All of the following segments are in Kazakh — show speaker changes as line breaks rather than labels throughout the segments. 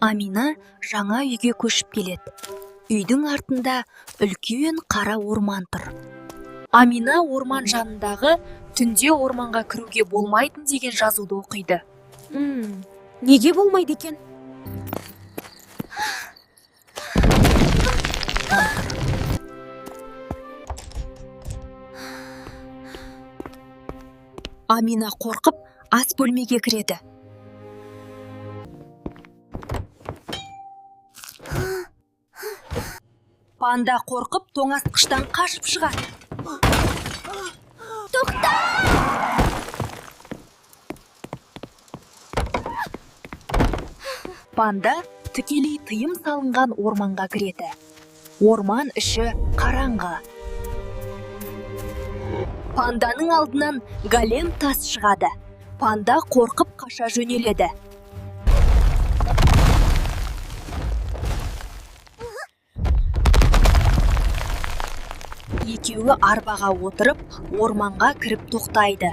Амина жаңа үйге көшіп келеді. Үйдің артында үлкен қара орман тұр. Амина орман жанындағы түнде орманға кіруге болмайтын деген жазуды оқиды.
Неге болмайды екен?
Амина қорқып ас бөлмеге кіреді. Панда қорқып тоңазытқыштан қашып шығады.
Тоқта!
Панда тікелей тыйым салынған орманға кіреді. Орман іші қараңғы. Панданың алдынан голем тас шығады. Панда қорқып қаша жөнеледі. Екеуі арбаға отырып, орманға кіріп тоқтайды.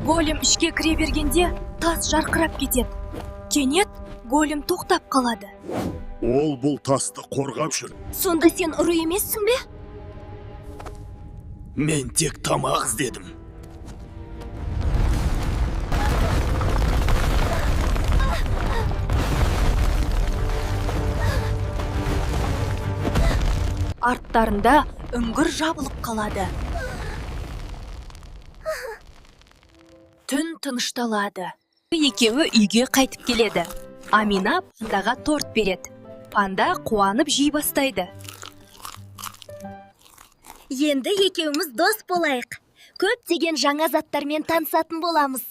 Голем ішке кіре бергенде тас жарқырап кетеді. Кенет голем тоқтап қалады.
Ол бұл тасты қорғап жүр.
Сонда сен ұры емессің бе?
Мен тек тамақ іздедім.
Арттарында үңгір жабылып қалады. Түн тынышталады. Екеуі үйге қайтып келеді. Амина пандаға торт береді. Панда қуанып жей бастайды.
Енді екеуміз дос болайық. Көптеген жаңа заттармен танысатын боламыз.